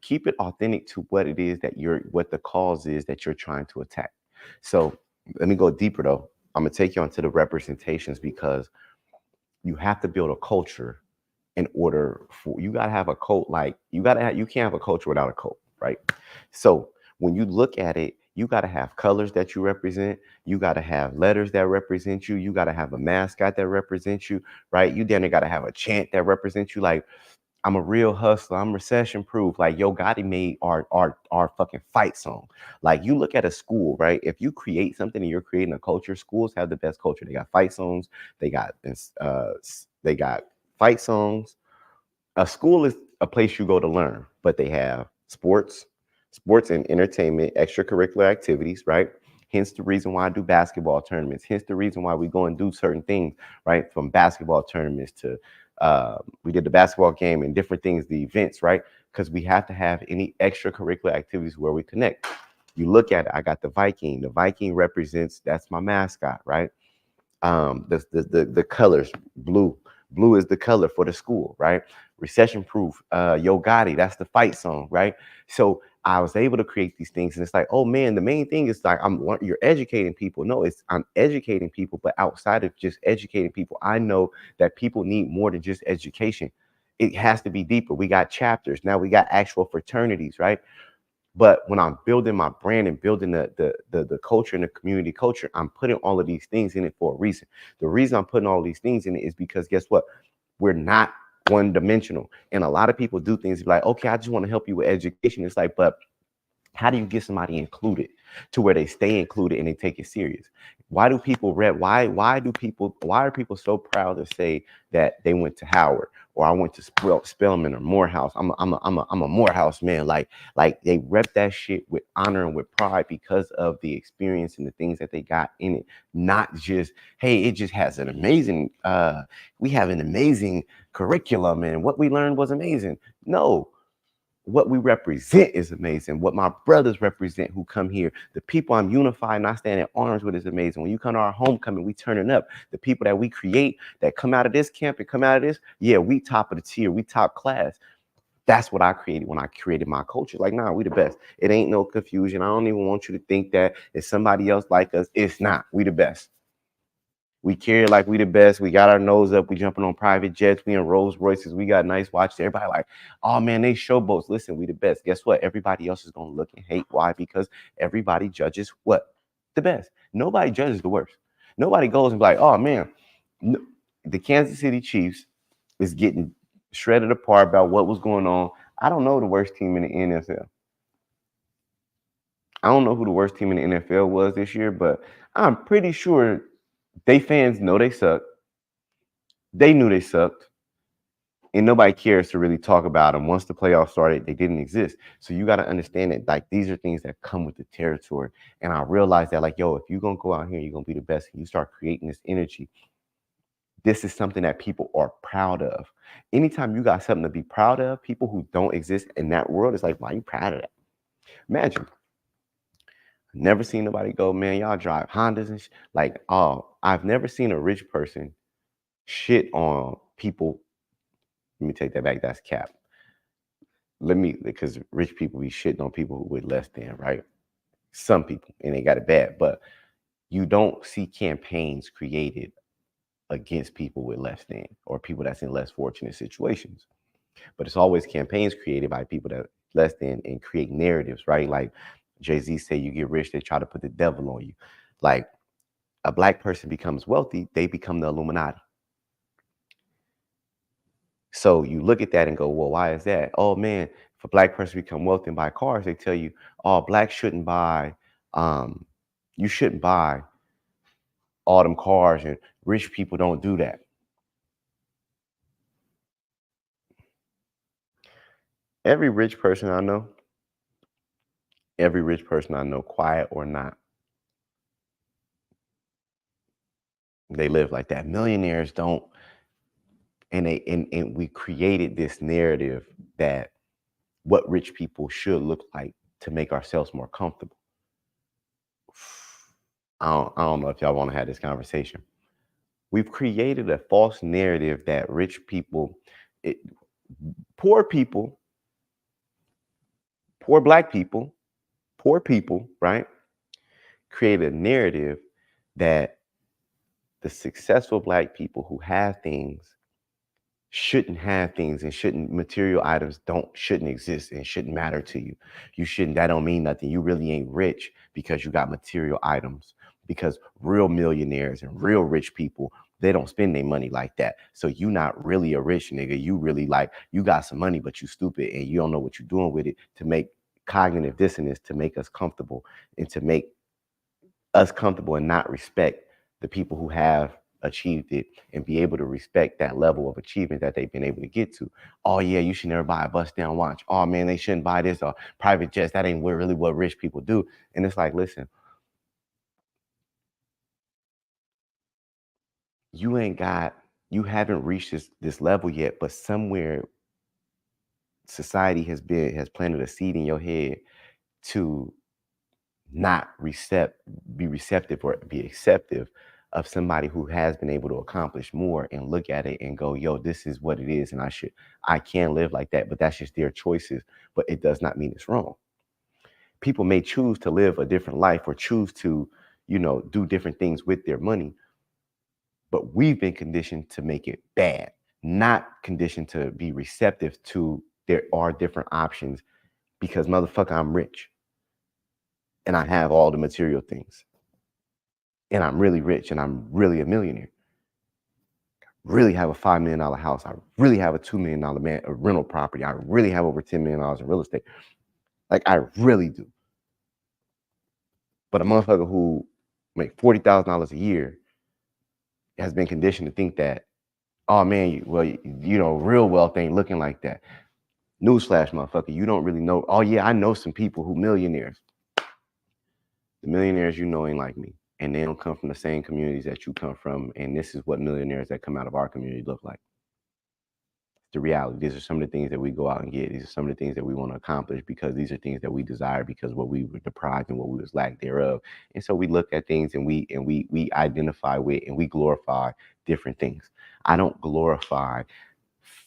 keep it authentic to what it is that what the cause is that you're trying to attack. So let me go deeper though. I'm gonna take you onto the representations because you have to build a culture in order for you gotta have a cult. Like you can't have a culture without a cult, right? So when you look at it, you got to have colors that you represent. You got to have letters that represent you. You got to have a mascot that represents you, right? You then got to have a chant that represents you. Like, I'm a real hustler. I'm recession proof. Like, Yo Gotti made our fucking fight song. Like, you look at a school, right? If you create something and you're creating a culture, schools have the best culture. They got fight songs. They got fight songs. A school is a place you go to learn, but they have sports and entertainment, extracurricular activities, right? Hence the reason why I do basketball tournaments. Hence the reason why we go and do certain things, right? From basketball tournaments to we did the basketball game and different things, the events, right? Because we have to have any extracurricular activities where we connect. You look at it, I got the Viking. The Viking represents, that's my mascot, right? The colors, blue is the color for the school, right? Recession proof, Yo Gotti, that's the fight song, right? So I was able to create these things, and it's like, oh man, the main thing is like you're educating people. No, I'm educating people, but outside of just educating people, I know that people need more than just education. It has to be deeper. We got chapters now. We got actual fraternities, right? But when I'm building my brand and building the culture and the community culture, I'm putting all of these things in it for a reason. The reason I'm putting all these things in it is because guess what? We're not one dimensional. And a lot of people do things like, okay, I just want to help you with education. It's like, but how do you get somebody included to where they stay included and they take it serious? Why do people why are people so proud to say that they went to Howard or I went to Spelman or Morehouse? I'm a Morehouse man. Like they rep that shit with honor and with pride because of the experience and the things that they got in it. Not just, hey, it just has an amazing we have an amazing curriculum and what we learned was amazing. No. What we represent is amazing. What my brothers represent who come here, the people I'm unified and I stand in arms with is amazing. When you come to our homecoming, we turning up. The people that we create that come out of this camp and come out of this, yeah, we top of the tier, we top class. That's what I created when I created my culture. Like, nah, we the best. It ain't no confusion. I don't even want you to think that it's somebody else like us. It's not. We the best. We carry like we the best. We got our nose up. We jumping on private jets. We in Rolls Royces. We got nice watches. Everybody like, oh man, they showboats. Listen, we the best. Guess what? Everybody else is gonna look and hate. Why? Because everybody judges what? The best. Nobody judges the worst. Nobody goes and be like, oh man, the Kansas City Chiefs is getting shredded apart about what was going on. I don't know the worst team in the NFL. I don't know who the worst team in the NFL was this year, but I'm pretty sure they fans know they suck. They knew they sucked. And nobody cares to really talk about them. Once the playoffs started, they didn't exist. So you got to understand that, like, these are things that come with the territory. And I realized that, like, yo, if you're going to go out here, you're going to be the best, and you start creating this energy, this is something that people are proud of. Anytime you got something to be proud of, people who don't exist in that world, it's like, why are you proud of that? Imagine. Never seen nobody go, man, y'all drive Hondas and like, oh, I've never seen a rich person shit on people. Let me take that back. That's cap. Because rich people be shitting on people with less than, right? Some people, and they got it bad, but you don't see campaigns created against people with less than or people that's in less fortunate situations. But it's always campaigns created by people that less than and create narratives, right? Like Jay-Z say, you get rich, they try to put the devil on you. Like, a black person becomes wealthy, they become the Illuminati. So you look at that and go, well, why is that? Oh man, if a black person become wealthy and buy cars, they tell you, oh, blacks shouldn't buy, you shouldn't buy all them cars, and rich people don't do that. Every rich person I know, quiet or not, they live like that. Millionaires don't, and we created this narrative that what rich people should look like to make ourselves more comfortable. I don't know if y'all want to have this conversation. We've created a false narrative that rich people, it, poor people, poor black people, poor people, right? Create a narrative that the successful black people who have things shouldn't have things, and shouldn't, material items shouldn't exist and shouldn't matter to you. You shouldn't, that don't mean nothing. You really ain't rich because you got material items, because real millionaires and real rich people, they don't spend their money like that. So you not really a rich nigga. You really, like, you got some money, but you stupid and you don't know what you're doing with it to make cognitive dissonance, to make us comfortable, and to make us comfortable and not respect the people who have achieved it and be able to respect that level of achievement that they've been able to get to. Oh yeah, you should never buy a bust down watch. Oh man, they shouldn't buy this, or private jets. That ain't really what rich people do. And it's like, listen, you haven't reached this level yet, but somewhere society has planted a seed in your head to not be receptive or be acceptive of somebody who has been able to accomplish more, and look at it and go, yo, this is what it is, and I can live like that. But that's just their choices, but it does not mean it's wrong. People may choose to live a different life or choose to, do different things with their money, but we've been conditioned to make it bad, not conditioned to be receptive to there are different options, because motherfucker, I'm rich and I have all the material things, and I'm really rich, and I'm really a millionaire. Really have a $5 million house. I really have a $2 million rental property. I really have over $10 million in real estate. Like, I really do. But a motherfucker who make $40,000 a year has been conditioned to think that, oh man, real wealth ain't looking like that. Newsflash, motherfucker, you don't really know. Oh yeah, I know some people who millionaires. The millionaires you know ain't like me, and they don't come from the same communities that you come from. And this is what millionaires that come out of our community look like. The reality. These are some of the things that we go out and get. These are some of the things that we want to accomplish, because these are things that we desire, because what we were deprived and what we was lack thereof. And so we look at things and we identify with and we glorify different things. I don't glorify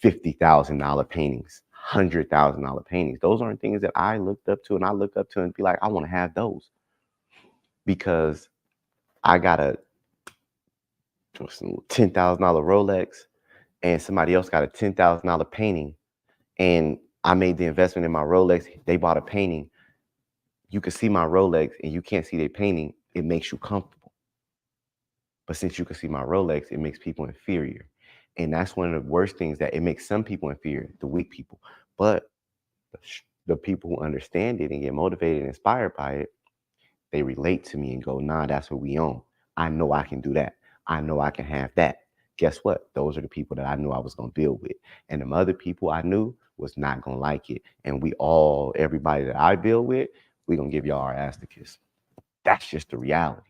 $50,000 paintings, $100,000 paintings. Those aren't things that I looked up to, and I look up to and be like, I want to have those, because I got a $10,000 Rolex and somebody else got a $10,000 painting, and I made the investment in my Rolex. They bought a painting. You can see my Rolex and you can't see their painting. It makes you comfortable. But since you can see my Rolex, it makes people inferior. And that's one of the worst things, that it makes some people inferior, the weak people. But the people who understand it and get motivated and inspired by it, they relate to me and go, nah, that's what we own. I know I can do that. I know I can have that. Guess what? Those are the people that I knew I was going to build with. And the other people I knew was not going to like it. And everybody that I build with, we're going to give y'all our ass to kiss. That's just the reality.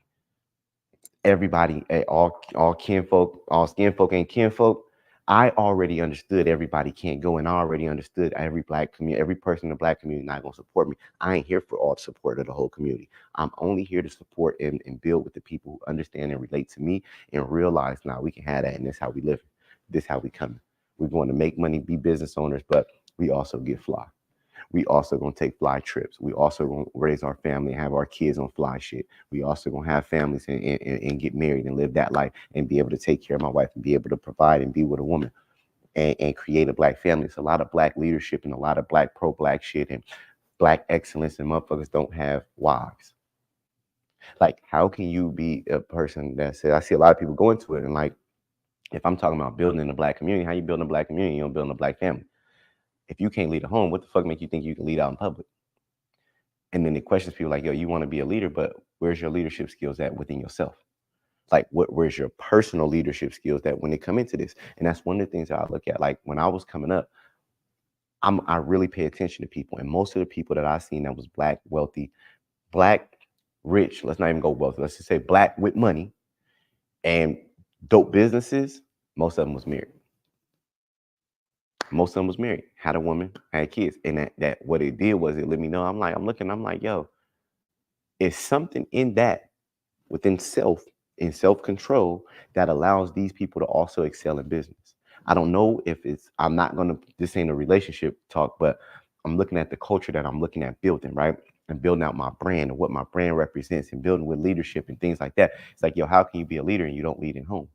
Everybody, all kinfolk, all skin folk ain't kinfolk. I already understood everybody can't go, and I already understood every person in the black community not going to support me. I ain't here for all the support of the whole community. I'm only here to support and build with the people who understand and relate to me and realize, now we can have that, and this is how we live. This is how we come. We're going to make money, be business owners, but we also get fly. We also gonna take fly trips. We also gonna raise our family and have our kids on fly shit. We also gonna have families and get married and live that life and be able to take care of my wife and be able to provide and be with a woman and create a black family. It's a lot of black leadership and a lot of black pro-black shit and black excellence, and motherfuckers don't have wives. Like, how can you be a person that says, I see a lot of people go into it, and like, if I'm talking about building in the black community, how you building a black community? You don't build a black family. If you can't lead a home, what the fuck make you think you can lead out in public? And then it questions people like, yo, you want to be a leader, but where's your leadership skills at within yourself? Like, where's your personal leadership skills that when they come into this? And that's one of the things that I look at. Like, when I was coming up, I really pay attention to people. And most of the people that I seen that was black, wealthy, black, rich, let's not even go wealthy, let's just say black with money and dope businesses, most of them was married. Most of them was married, had a woman, had kids. And that what it did was it let me know, I'm like, yo, it's something in that within self, in self-control, that allows these people to also excel in business. I don't know if it's, I'm not gonna, this ain't a relationship talk, but I'm looking at the culture that I'm looking at building, right? And building out my brand and what my brand represents and building with leadership and things like that. It's like, yo, how can you be a leader and you don't lead in home?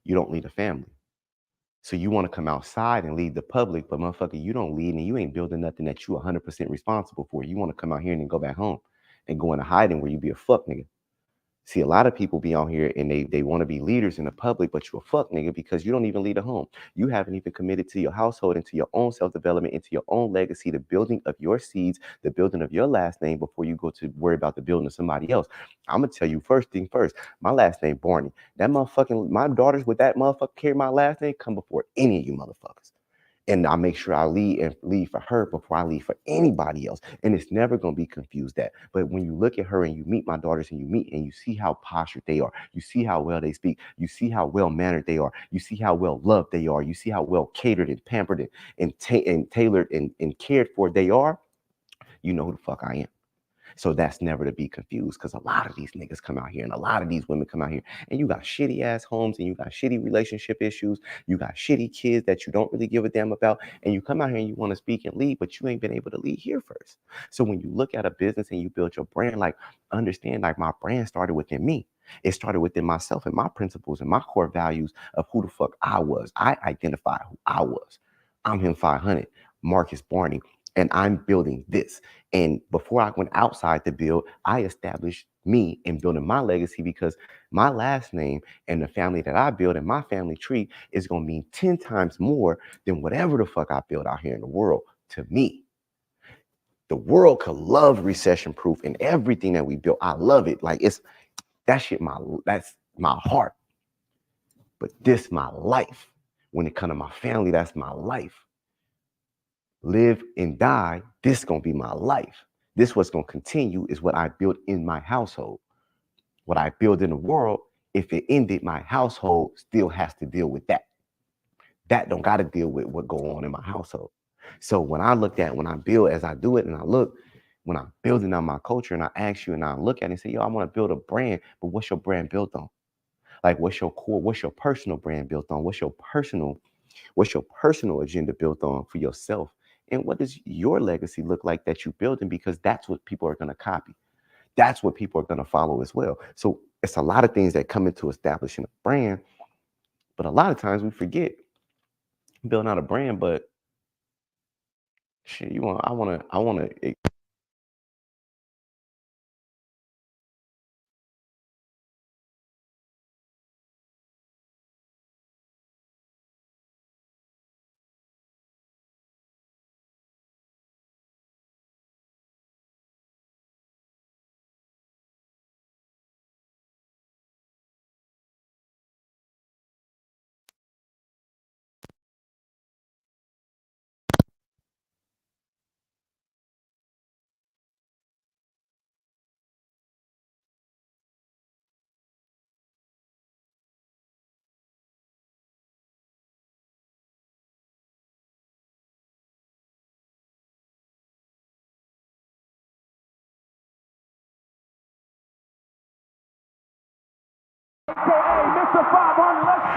You don't lead a family. So you want to come outside and lead the public, but motherfucker, you don't lead and you ain't building nothing that you 100% responsible for. You want to come out here and then go back home and go into hiding where you be a fuck nigga. See, a lot of people be out here and they want to be leaders in the public, but you a fuck nigga because you don't even lead a home. You haven't even committed to your household and to your own self-development, into your own legacy, the building of your seeds, the building of your last name before you go to worry about the building of somebody else. I'm gonna tell you first thing first, my last name Barney. That motherfucking, my daughters with that motherfucker carry my last name come before any of you motherfuckers. And I make sure I lead and lead for her before I lead for anybody else. And it's never going to be confused that. But when you look at her and you meet my daughters and you meet and you see how postured they are, you see how well they speak, you see how well mannered they are, you see how well loved they are, you see how well catered and pampered and tailored and cared for they are, you know who the fuck I am. So that's never to be confused, because a lot of these niggas come out here and a lot of these women come out here and you got shitty ass homes and you got shitty relationship issues. You got shitty kids that you don't really give a damn about. And you come out here and you want to speak and lead, but you ain't been able to lead here first. So when you look at a business and you build your brand, like, understand, like, my brand started within me. It started within myself and my principles and my core values of who the fuck I was. I identified who I was. I'm Him500, Marcus Barney, and I'm building this. And before I went outside to build, I established me in building my legacy, because my last name and the family that I build and my family tree is going to mean 10 times more than whatever the fuck I build out here in the world to me. The world could love recession proof and everything that we built. I love it. Like, it's that shit, that's my heart. But this my life. When it comes to my family, that's my life. Live and die, this gonna be my life. This what's gonna continue is what I built in my household. What I build in the world, if it ended, my household still has to deal with that. That don't gotta deal with what go on in my household. So when I build, as I do it and I look, when I'm building on my culture and I ask you and I look at it and say, yo, I wanna build a brand, but what's your brand built on? Like, what's your core, what's your personal brand built on? What's your personal agenda built on for yourself? And what does your legacy look like that you're building? Because that's what people are going to copy. That's what people are going to follow as well. So it's a lot of things that come into establishing a brand, but a lot of times we forget building out a brand. But shit, I want to.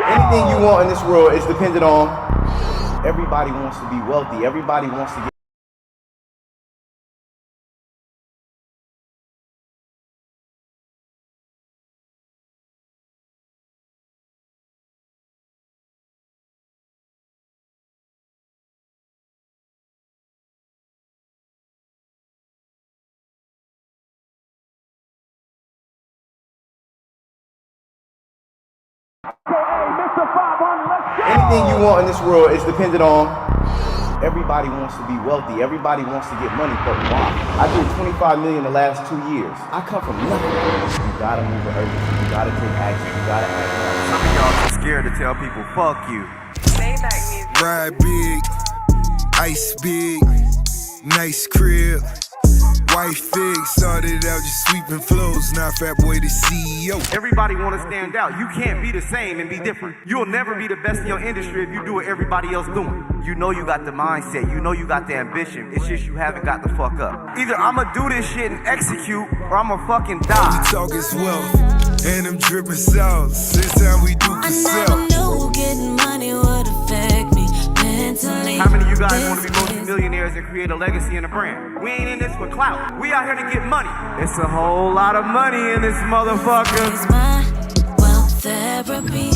Anything you want in this world is dependent on, everybody wants to be wealthy. Everybody wants to get Anything you want in this world is dependent on. Everybody wants to be wealthy. Everybody wants to get money, but why? I did 25 million the last 2 years. I come from nothing. You gotta move with urgency. You gotta take action. You gotta act now. Some of y'all too scared to tell people, fuck you. Ride big, ice big, nice crib. White fig, started out just sweeping flows, now Fat Boy the CEO. Everybody want to stand out. You can't be the same and be different. You'll never be the best in your industry if you do what everybody else doing. You know you got the mindset. You know you got the ambition. It's just you haven't got the fuck up. Either I'ma do this shit and execute, or I'ma fucking die. The talk is wealth, and them dripping sauce. This time we do for self. I never knew getting money would affect me mentally. How many of you guys want to be multi-millionaires and create a legacy and a brand? We ain't in this for clout. We out here to get money. It's a whole lot of money in this motherfucker. It's my wealth therapy.